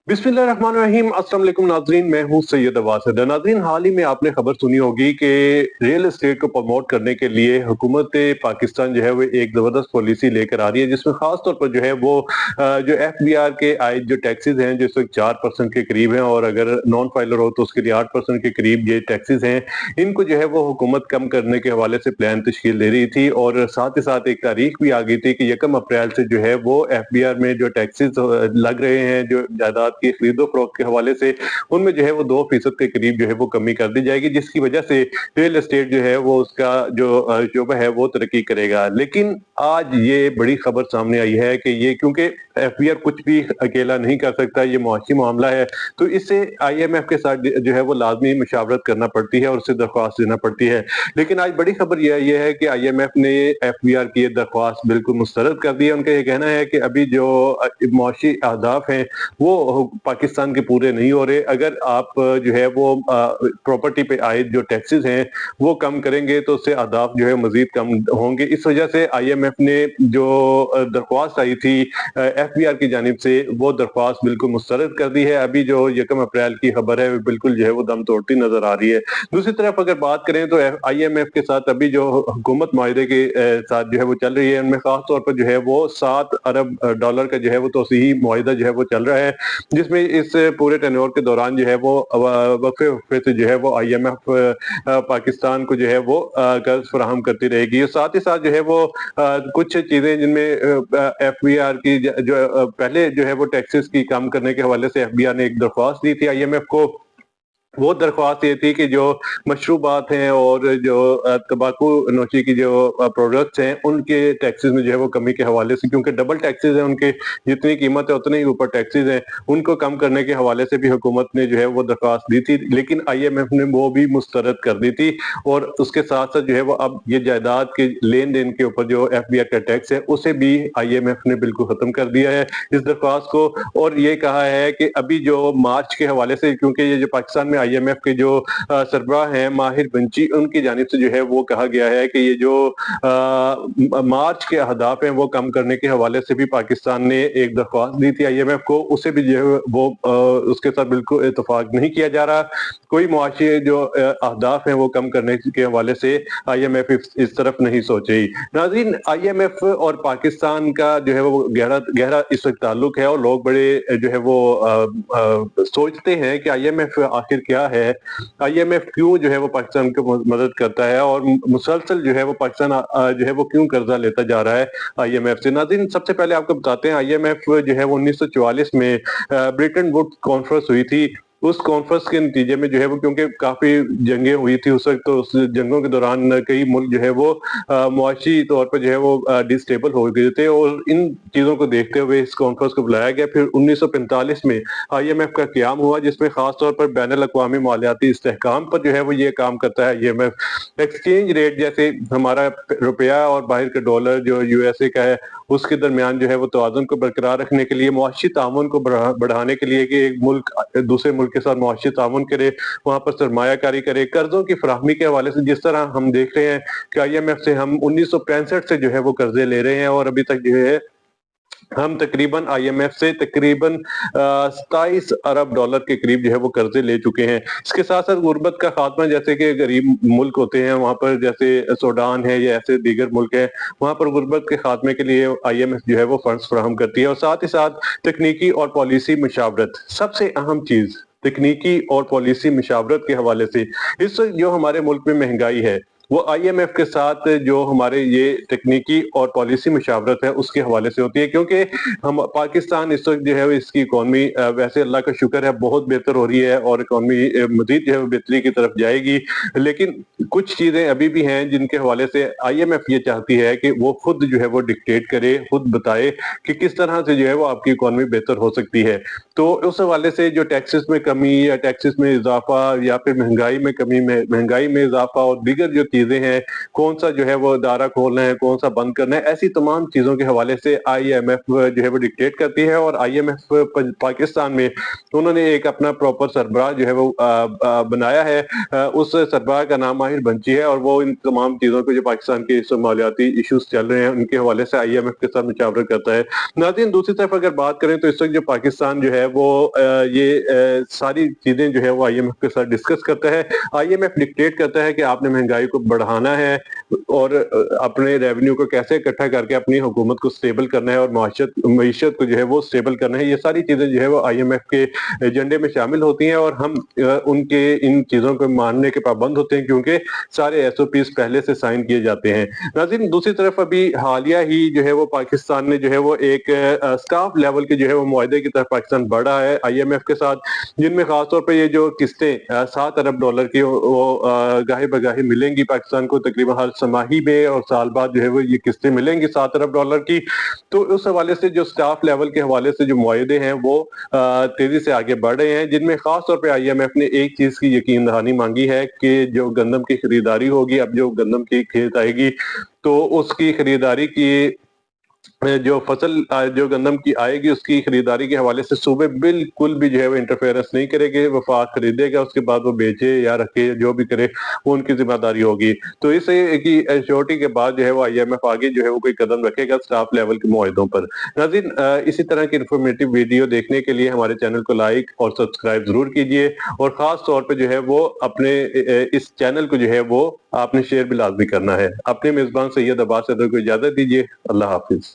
बिस्मिल्लाहिर्रहमानिर्रहीम। अस्सलाम वालेकुम नाज़रीन, मैं हूं सैयद अब्बास हैदर। नाज़रीन, हाल ही में आपने खबर सुनी होगी कि रियल एस्टेट को प्रमोट करने के लिए हुकूमत पाकिस्तान जो है वो एक ज़बरदस्त पॉलिसी लेकर आ रही है, जिसमें खास तौर पर जो है वो जो FBR के आयद जो टैक्सेस हैं जो इस वक्त 4% के करीब हैं, और अगर नॉन फाइलर हो तो उसके लिए 8% के करीब ये टैक्सेस हैं, इनको जो है वो हुकूमत कम करने के हवाले से प्लान तश्कील दे रही थी। और साथ ही साथ एक तारीख भी आ गई थी कि 1 अप्रैल से जो है वो FBR में जो टैक्सेस लग रहे हैं जो जायदाद की खरीदो फरोख्त के हवाले से, उनमें जो है वो 2% के करीब जो है वो कमी कर दी जाएगी, जिसकी वजह से रियल एस्टेट जो है वो उसका जो शोबा है वो तरक्की करेगा। लेकिन आज ये बड़ी खबर सामने आई है कि ये क्योंकि FBR कुछ भी अकेला नहीं कर सकता, ये मुआशी मामला है, तो इससे IMF के साथ जो है वो लाजमी मुशावरत करना पड़ती है और उससे दरख्वास्त देना पड़ती है। लेकिन आज बड़ी खबर यह है कि IMF ने FBR की ये दरख्वास्त बिल्कुल मुस्तरद कर दी है। उनका ये कहना है कि अभी जो मुआशी अहदाफ हैं वो पाकिस्तान के पूरे नहीं हो रहे। अगर आप जो है वो प्रॉपर्टी पे आए जो टैक्सेस हैं वो कम करेंगे तो उससे अहदाफ जो है मजीद कम होंगे। इस वजह से IMF ने जो दरख्वास्त आई थी FBR की जानिब से, वो दरख्वास्त बिल्कुल मुस्तरद कर दी है। अभी जो 1 अप्रैल की खबर है बिल्कुल जो है वो दम तोड़ती नजर आ रही है। दूसरी तरफ अगर बात करें तो IMF के साथ अभी जो हुकूमत माहिदे के साथ जो है वो चल रही है, उनमें खास तौर पर जो है वो $7 अरब का जो है वो तोसीही मुआहिदा जो है वो चल रहा है, जिसमें इस पूरे टेन्योर के दौरान जो है वो वक्फे वक्फे से जो है वो IMF पाकिस्तान को जो है वो कर्ज फराहम करती रहेगी। और साथ ही साथ जो है वो कुछ चीजें जिनमें FBR की जो पहले जो है वो टैक्सेस की कम करने के हवाले से FBR ने एक दरख्वास्त दी थी IMF को। वो दरख्वास्त ये थी कि जो मशरूबात हैं और जो तंबाकू नोशी की जो प्रोडक्ट्स हैं उनके टैक्सेस में जो है वो कमी के हवाले से, क्योंकि डबल टैक्सेस हैं उनके, जितनी कीमत है उतने ही ऊपर टैक्सेस हैं, उनको कम करने के हवाले से भी हुकूमत ने जो है वो दरख्वास्त दी थी। लेकिन IMF ने वो भी मुस्तरद कर दी थी। और उसके साथ साथ जो है वो अब ये जायदाद के लेन देन के ऊपर जो FBR का टैक्स है उसे भी IMF ने बिल्कुल खत्म कर दिया है इस दरख्वास्त को। और ये कहा है कि अभी जो मार्च के हवाले से, क्योंकि ये जो पाकिस्तान में IMF के जो सरबराह हैं माहिर बंची, उनकी जानिब से जो है वो कहा गया है कि ये जो मार्च के अहदाफ हैं वो कम करने के हवाले से भी पाकिस्तान ने एक दरख्वास्त दी थी IMF को, उसे भी जो है वो उसके साथ बिल्कुल इतफाक नहीं किया जा रहा। कोई मुआशी जो अहदाफ हैं वो कम करने के हवाले से IMF इस तरफ नहीं सोच रही। नाज़रीन, IMF और पाकिस्तान का जो है वो गहरा गहरा इस वक्त ताल्लुक है, और लोग बड़े जो है वो सोचते हैं कि IMF आखिर क्या है, IMF क्यों जो है वो पाकिस्तान को मदद करता है, और मुसलसल जो है वो पाकिस्तान जो है वो क्यों कर्जा लेता जा रहा है IMF से। नाज़रीन, सबसे पहले आपको बताते हैं IMF जो है वो 1944 में ब्रिटेन वुड्स कॉन्फ्रेंस हुई थी। उस कॉन्फ्रेंस के नतीजे में जो है वो, क्योंकि काफी जंगें हुई थी उस वक्त, तो उस जंगों के दौरान कई मुल्क जो है वो मुआशी तौर पर जो है वो डिस्टेबल हो गए थे, और इन चीजों को देखते हुए इस कॉन्फ्रेंस को बुलाया गया। फिर 1945 में IMF का क्याम हुआ, जिसमें खास तौर पर बैनुल अक़वामी मालियाती इस्तेहकाम पर जो है वो ये काम करता है IMF। एक्सचेंज रेट, जैसे हमारा रुपया और बाहर का डॉलर जो USA का है, उसके दरमियान जो है वो तवाज़ुन को बरकरार रखने के लिए, मुआशी ताउन को बढ़ाने के लिए कि एक मुल्क दूसरे मुल्क के साथ मुआशी ताउन करे, वहाँ पर सरमायाकारी करे, कर्जों की फराहमी के हवाले से जिस तरह हम देख रहे हैं कि IMF से हम 1965 से जो है वो कर्जे ले रहे हैं, और अभी तक जो है हम तकरीबन IMF से तकरीबन $27 अरब के करीब जो है वो कर्जे ले चुके हैं। इसके साथ साथ गुर्बत का खात्मा, जैसे कि गरीब मुल्क होते हैं वहाँ पर, जैसे सूडान है या ऐसे दीगर मुल्क है, वहाँ पर गुर्बत के खात्मे के लिए IMF जो है वो फंड्स फराहम करती है। और साथ ही साथ तकनीकी और पॉलिसी मशावरत, सबसे अहम चीज तकनीकी और पॉलिसी मशावरत के हवाले से इस वक्त जो हमारे मुल्क में महंगाई है वो IMF के साथ जो हमारे ये तकनीकी और पॉलिसी मशावरत है उसके हवाले से होती है। क्योंकि हम पाकिस्तान इस वक्त जो है इसकी इकॉनमी वैसे अल्लाह का शुक्र है बहुत बेहतर हो रही है, और इकॉनमी मजीद जो है बेहतरी की तरफ जाएगी। लेकिन कुछ चीजें अभी भी हैं जिनके हवाले से IMF ये चाहती है कि वो खुद जो है वो डिक्टेट करे, खुद बताए कि किस तरह से जो है वो आपकी इकॉनमी बेहतर हो सकती है। तो उस हवाले से जो टैक्सेस में कमी या टैक्सेस में इजाफा, या फिर महंगाई में कमी, महंगाई में इजाफा और दीगर जो चीजें चीजें हैं, कौन सा जो है वो अदारा खोलना है, कौन सा बंद करना है, ऐसी तमाम चीजों के हवाले से IMF जो है वो डिक्टेट करती है। और IMF पाकिस्तान में उन्होंने एक अपना प्रॉपर सरबराह जो है वो बनाया है। उस सरबराह का नाम माहिर बंची है और वो इन तमाम चीजों को जो पाकिस्तान के मालियाती इश्यूज चल रहे हैं उनके हवाले से IMF के साथ मुशावरत करता है। नाज़रीन, दूसरी तरफ अगर बात करें तो इस वक्त जो पाकिस्तान जो है वो ये सारी चीजें जो है वो IMF के साथ डिस्कस करता है। IMF डिक्टेट करता है कि आपने महंगाई को बढ़ाना है और अपने रेवेन्यू को कैसे इकट्ठा करके अपनी हुकूमत को स्टेबल करना है और मीशत को जो है वो स्टेबल करना है। ये सारी चीजें जो है वो IMF के एजेंडे में शामिल होती हैं और हम उनके इन चीजों को मानने के पाबंद होते हैं क्योंकि सारे SOPs पहले से साइन किए जाते हैं। नाज़रीन, दूसरी तरफ अभी हालिया ही जो है वो पाकिस्तान ने जो है वो एक स्टाफ लेवल के जो है वो मुआहदे की तरफ पाकिस्तान बढ़ा है IMF के साथ, जिनमें खासतौर पर ये जो किस्तें $7 अरब की वो गाहे बगाहे मिलेंगी पाकिस्तान को तकरीबन हर समाही में और साल बाद जो है वो ये किस्तें मिलेंगी $7 अरब की। तो उस हवाले से जो स्टाफ लेवल के हवाले से जो मुआहदे हैं वो तेजी से आगे बढ़ रहे हैं, जिनमें खास तौर पे IMF ने एक चीज की यकीन दहानी मांगी है कि जो गंदम की खरीदारी होगी, अब जो गंदम की खेत आएगी तो उसकी खरीदारी की जो फसल जो गंदम की आएगी उसकी खरीदारी के हवाले से सूबे बिल्कुल भी जो है वो इंटरफेरेंस नहीं करेंगे। वफाक खरीदेगा, उसके बाद वो बेचे या रखे, जो भी करे वो उनकी जिम्मेदारी होगी। तो इसे की एश्योरिटी के बाद जो है वो IMF आगे जो है वो कोई कदम रखेगा स्टाफ लेवल के मुआहदों पर। नाज़रीन, इसी तरह की इंफॉर्मेटिव वीडियो देखने के लिए हमारे चैनल को लाइक और सब्सक्राइब जरूर कीजिए और खास तौर पर जो है वो अपने इस चैनल को जो है वो आपने शेयर भी लाजमी करना है। अपने मेजबान सैयद अब्बास सदर को इजाजत दीजिए। अल्लाह हाफिज।